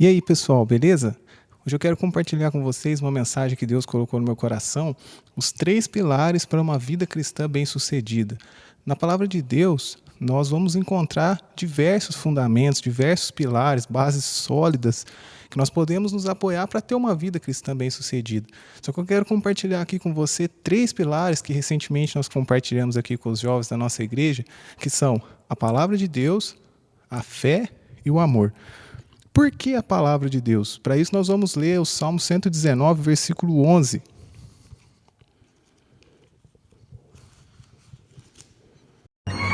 E aí, pessoal, beleza? Hoje eu quero compartilhar com vocês uma mensagem que Deus colocou no meu coração, os 3 pilares para uma vida cristã bem-sucedida. Na palavra de Deus, nós vamos encontrar diversos fundamentos, diversos pilares, bases sólidas, que nós podemos nos apoiar para ter uma vida cristã bem-sucedida. Só que eu quero compartilhar aqui com você 3 pilares que recentemente nós compartilhamos aqui com os jovens da nossa igreja, que são a palavra de Deus, a fé e o amor. Por que a palavra de Deus? Para isso nós vamos ler o Salmo 119, versículo 11.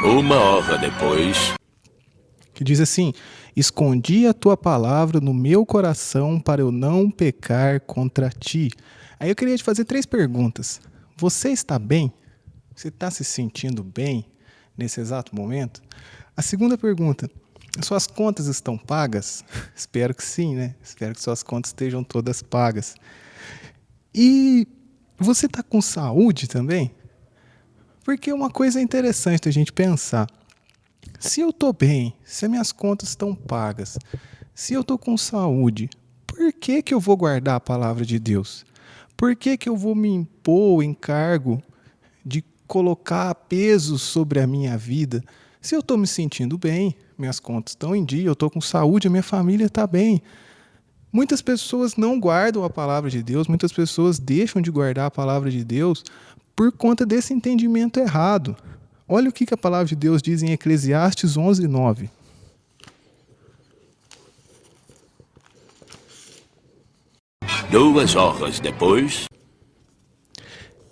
Uma hora depois. Que diz assim: escondi a tua palavra no meu coração para eu não pecar contra ti. Aí eu queria te fazer 3 perguntas. Você está bem? Você está se sentindo bem nesse exato momento? A segunda pergunta: suas contas estão pagas? Espero que sim, né? Espero que suas contas estejam todas pagas. E você está com saúde também? Porque uma coisa interessante a gente pensar. Se eu estou bem, se as minhas contas estão pagas, se eu estou com saúde, por que eu vou guardar a palavra de Deus? Por que eu vou me impor o encargo de colocar pesos sobre a minha vida? Se eu estou me sentindo bem, minhas contas estão em dia, eu estou com saúde, a minha família está bem. Muitas pessoas não guardam a palavra de Deus, muitas pessoas deixam de guardar a palavra de Deus por conta desse entendimento errado. Olha o que a palavra de Deus diz em Eclesiastes 11, 9. Duas horas depois.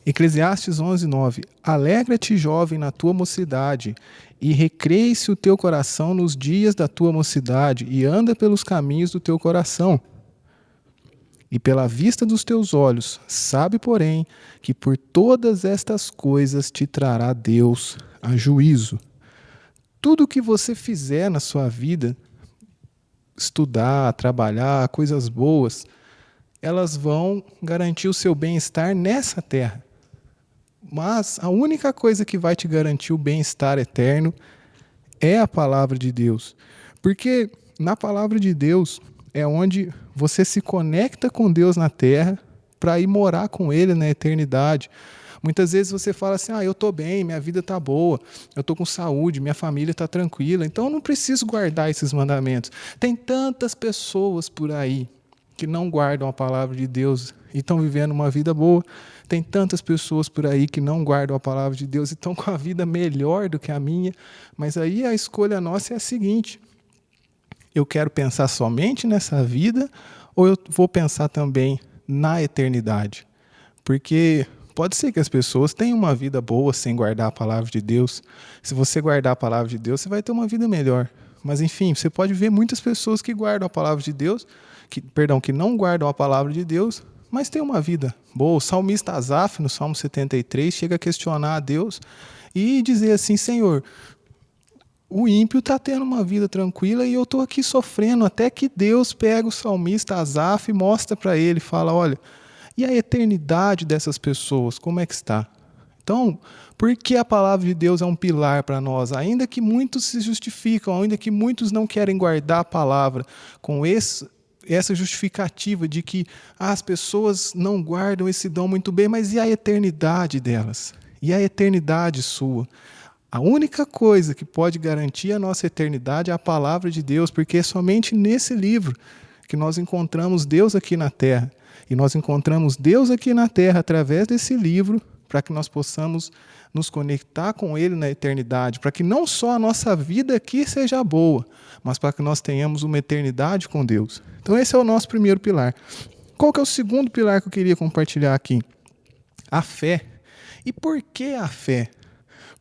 Eclesiastes 11, 9. Alegra-te, jovem, na tua mocidade, e recreie-se o teu coração nos dias da tua mocidade, e anda pelos caminhos do teu coração. E pela vista dos teus olhos, sabe, porém, que por todas estas coisas te trará Deus a juízo. Tudo o que você fizer na sua vida, estudar, trabalhar, coisas boas, elas vão garantir o seu bem-estar nessa terra. Mas a única coisa que vai te garantir o bem-estar eterno é a palavra de Deus. Porque na palavra de Deus é onde você se conecta com Deus na terra para ir morar com Ele na eternidade. Muitas vezes você fala assim, eu estou bem, minha vida está boa, eu estou com saúde, minha família está tranquila, então eu não preciso guardar esses mandamentos. Tem tantas pessoas por aí que não guardam a palavra de Deus e estão vivendo uma vida boa. Tem tantas pessoas por aí que não guardam a palavra de Deus e estão com a vida melhor do que a minha. Mas aí a escolha nossa é a seguinte: eu quero pensar somente nessa vida ou eu vou pensar também na eternidade? Porque pode ser que as pessoas tenham uma vida boa sem guardar a palavra de Deus. Se você guardar a palavra de Deus, você vai ter uma vida melhor. Mas enfim, você pode ver muitas pessoas que guardam a palavra de Deus, que não guardam a palavra de Deus, mas têm uma vida boa. O salmista Asaf, no Salmo 73, chega a questionar a Deus e dizer assim: Senhor, o ímpio está tendo uma vida tranquila e eu estou aqui sofrendo, até que Deus pega o salmista Asaf e mostra para ele, fala, olha, e a eternidade dessas pessoas, como é que está? Então, por que a palavra de Deus é um pilar para nós? Ainda que muitos se justificam, ainda que muitos não querem guardar a palavra com essa justificativa de que as pessoas não guardam esse dom muito bem, mas e a eternidade delas? E a eternidade sua? A única coisa que pode garantir a nossa eternidade é a palavra de Deus, porque é somente nesse livro que nós encontramos Deus aqui na terra. E nós encontramos Deus aqui na terra através desse livro, para que nós possamos nos conectar com Ele na eternidade, para que não só a nossa vida aqui seja boa, mas para que nós tenhamos uma eternidade com Deus. Então esse é o nosso primeiro pilar. Qual que é o segundo pilar que eu queria compartilhar aqui? A fé. E por que a fé?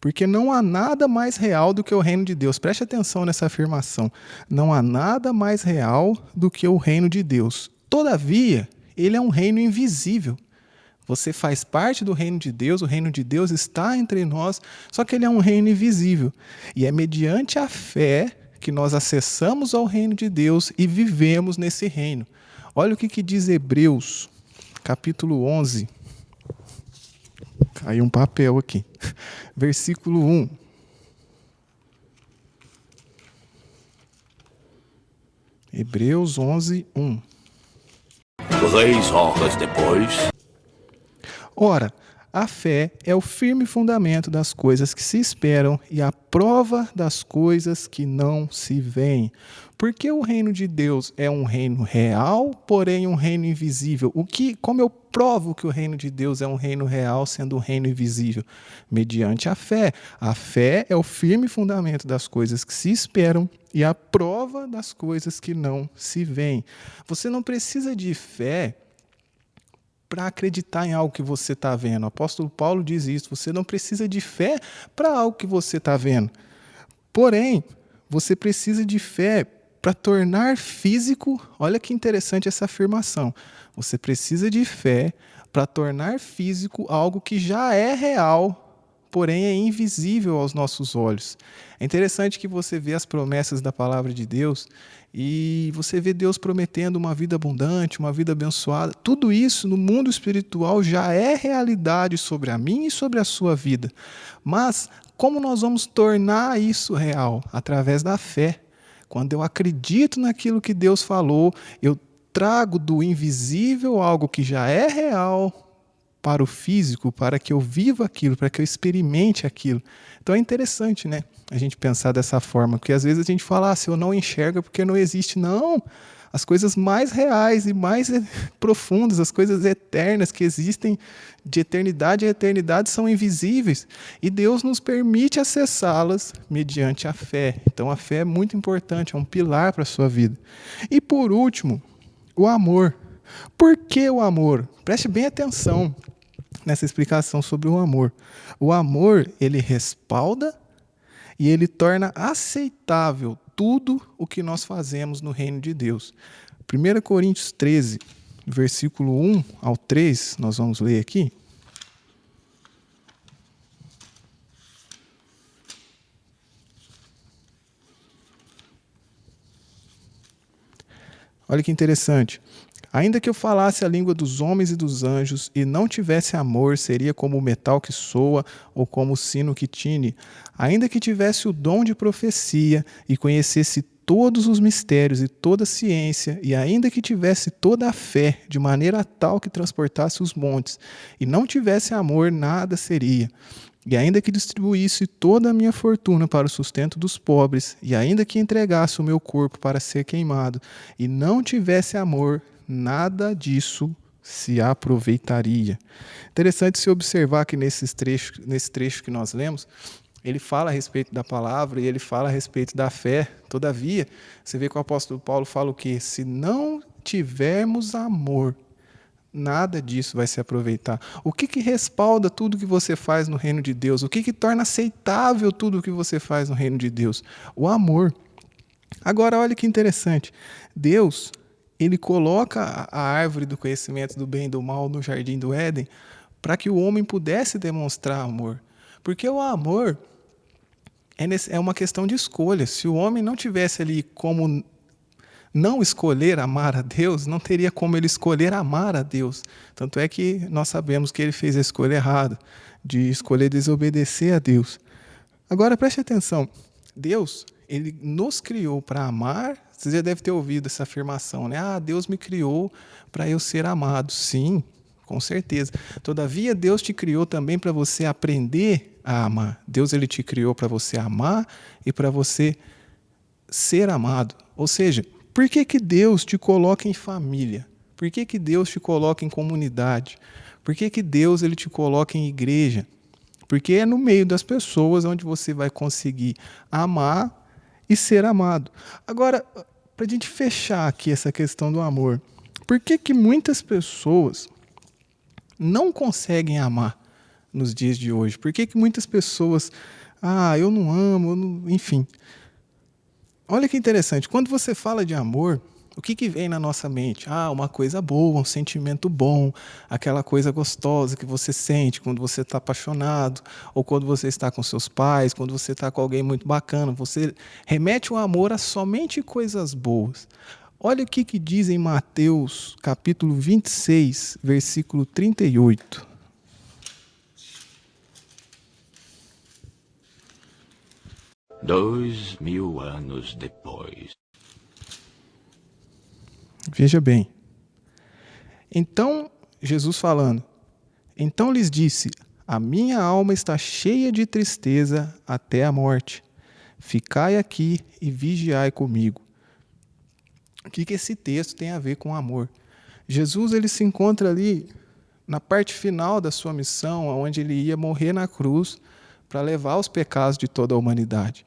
Porque não há nada mais real do que o reino de Deus. Preste atenção nessa afirmação. Não há nada mais real do que o reino de Deus. Todavia, ele é um reino invisível. Você faz parte do reino de Deus, o reino de Deus está entre nós, só que ele é um reino invisível. E é mediante a fé que nós acessamos ao reino de Deus e vivemos nesse reino. Olha o que diz Hebreus, capítulo 11. Caiu um papel aqui. Versículo 1. Hebreus 11, 1. 3 horas depois. Ora, a fé é o firme fundamento das coisas que se esperam e a prova das coisas que não se veem. Porque o reino de Deus é um reino real, porém um reino invisível. Como eu provo que o reino de Deus é um reino real, sendo um reino invisível? Mediante a fé. A fé é o firme fundamento das coisas que se esperam e a prova das coisas que não se veem. Você não precisa de fé para acreditar em algo que você está vendo. O apóstolo Paulo diz isso. Você não precisa de fé para algo que você está vendo. Porém, você precisa de fé para tornar físico. Olha que interessante essa afirmação. Você precisa de fé para tornar físico algo que já é real, porém é invisível aos nossos olhos. É interessante que você vê as promessas da palavra de Deus e você vê Deus prometendo uma vida abundante, uma vida abençoada. Tudo isso no mundo espiritual já é realidade sobre a minha e sobre a sua vida. Mas como nós vamos tornar isso real? Através da fé. Quando eu acredito naquilo que Deus falou, eu trago do invisível algo que já é real para o físico, para que eu viva aquilo, para que eu experimente aquilo. Então é interessante, né, a gente pensar dessa forma, porque às vezes a gente fala, se eu não enxergo é porque não existe. Não, as coisas mais reais e mais profundas, as coisas eternas que existem de eternidade a eternidade são invisíveis e Deus nos permite acessá-las mediante a fé. Então a fé é muito importante, é um pilar para a sua vida. E por último, o amor. Por que o amor? Preste bem atenção nessa explicação sobre o amor. O amor, ele respalda e ele torna aceitável tudo o que nós fazemos no reino de Deus. 1 Coríntios 13, versículo 1 ao 3, nós vamos ler aqui. Olha que interessante. Ainda que eu falasse a língua dos homens e dos anjos e não tivesse amor, seria como o metal que soa ou como o sino que tine. Ainda que tivesse o dom de profecia e conhecesse todos os mistérios e toda a ciência, e ainda que tivesse toda a fé, de maneira tal que transportasse os montes, e não tivesse amor, nada seria. E ainda que distribuísse toda a minha fortuna para o sustento dos pobres, e ainda que entregasse o meu corpo para ser queimado, e não tivesse amor, nada disso se aproveitaria. Interessante se observar que nesse trecho que nós lemos, ele fala a respeito da palavra e ele fala a respeito da fé. Todavia, você vê que o apóstolo Paulo fala o quê? Se não tivermos amor, nada disso vai se aproveitar. O que respalda tudo que você faz no reino de Deus? O que torna aceitável tudo que você faz no reino de Deus? O amor. Agora, olha que interessante. Deus, ele coloca a árvore do conhecimento do bem e do mal no jardim do Éden para que o homem pudesse demonstrar amor. Porque o amor é uma questão de escolha. Se o homem não tivesse ali como não escolher amar a Deus, não teria como ele escolher amar a Deus. Tanto é que nós sabemos que ele fez a escolha errada, de escolher desobedecer a Deus. Agora, preste atenção. Deus, ele nos criou para amar. Você já deve ter ouvido essa afirmação, né? Deus me criou para eu ser amado. Sim, com certeza. Todavia, Deus te criou também para você aprender a amar. Deus, ele te criou para você amar e para você ser amado. Ou seja, por que Deus te coloca em família? Por que Deus te coloca em comunidade? Por que Deus ele te coloca em igreja? Porque é no meio das pessoas onde você vai conseguir amar e ser amado. Agora, para a gente fechar aqui essa questão do amor, por que muitas pessoas não conseguem amar nos dias de hoje? Por que muitas pessoas, eu não amo, enfim. Olha que interessante, quando você fala de amor, o que vem na nossa mente? Uma coisa boa, um sentimento bom, aquela coisa gostosa que você sente quando você está apaixonado, ou quando você está com seus pais, quando você está com alguém muito bacana. Você remete o amor a somente coisas boas. Olha o que diz em Mateus, capítulo 26, versículo 38. 2000 anos depois. Veja bem. Então, Jesus falando, então lhes disse, a minha alma está cheia de tristeza até a morte. Ficai aqui e vigiai comigo. O que esse texto tem a ver com amor? Jesus ele se encontra ali na parte final da sua missão, onde ele ia morrer na cruz para levar os pecados de toda a humanidade.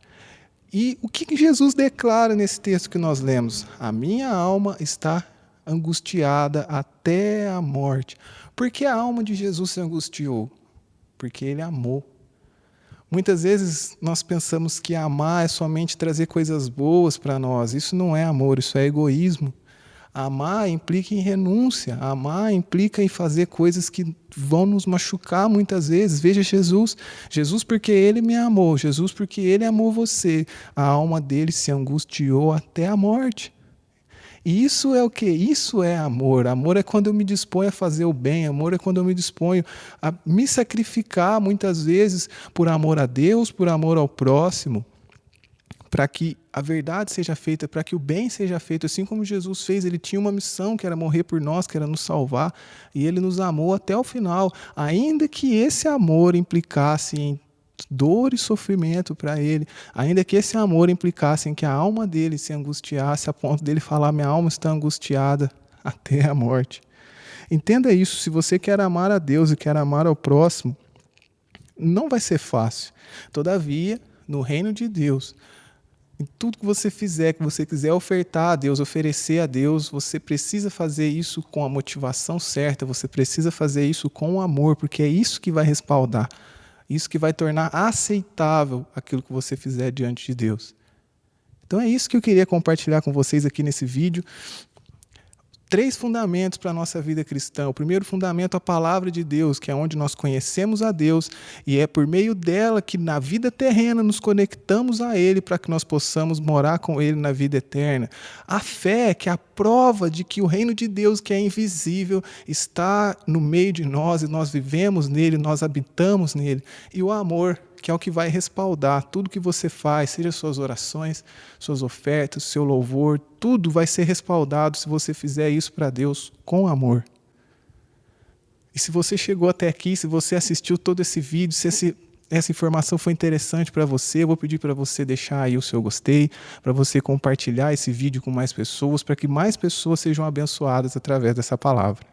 E o que Jesus declara nesse texto que nós lemos? A minha alma está angustiada até a morte. Por que a alma de Jesus se angustiou? Porque ele amou. Muitas vezes nós pensamos que amar é somente trazer coisas boas para nós. Isso não é amor, isso é egoísmo. Amar implica em renúncia, amar implica em fazer coisas que vão nos machucar muitas vezes. Veja Jesus, Jesus porque ele me amou, Jesus porque ele amou você. A alma dele se angustiou até a morte. E isso é o quê? Isso é amor. Amor é quando eu me disponho a fazer o bem. Amor é quando eu me disponho a me sacrificar muitas vezes por amor a Deus, por amor ao próximo, para que a verdade seja feita, para que o bem seja feito, assim como Jesus fez. Ele tinha uma missão que era morrer por nós, que era nos salvar, e ele nos amou até o final, ainda que esse amor implicasse em dor e sofrimento para ele, ainda que esse amor implicasse em que a alma dele se angustiasse a ponto dele falar, minha alma está angustiada até a morte. Entenda isso, se você quer amar a Deus e quer amar ao próximo, não vai ser fácil. Todavia, no reino de Deus, em tudo que você fizer, que você quiser ofertar a Deus, oferecer a Deus, você precisa fazer isso com a motivação certa, você precisa fazer isso com o amor, porque é isso que vai respaldar, isso que vai tornar aceitável aquilo que você fizer diante de Deus. Então é isso que eu queria compartilhar com vocês aqui nesse vídeo. 3 fundamentos para a nossa vida cristã. O primeiro fundamento, a palavra de Deus, que é onde nós conhecemos a Deus, e é por meio dela que na vida terrena nos conectamos a Ele para que nós possamos morar com Ele na vida eterna. A fé, que é a prova de que o reino de Deus, que é invisível, está no meio de nós, e nós vivemos nele, nós habitamos nele. E o amor, que é o que vai respaldar tudo que você faz, seja suas orações, suas ofertas, seu louvor, tudo vai ser respaldado se você fizer isso para Deus com amor. E se você chegou até aqui, se você assistiu todo esse vídeo, se essa informação foi interessante para você, eu vou pedir para você deixar aí o seu gostei, para você compartilhar esse vídeo com mais pessoas, para que mais pessoas sejam abençoadas através dessa palavra.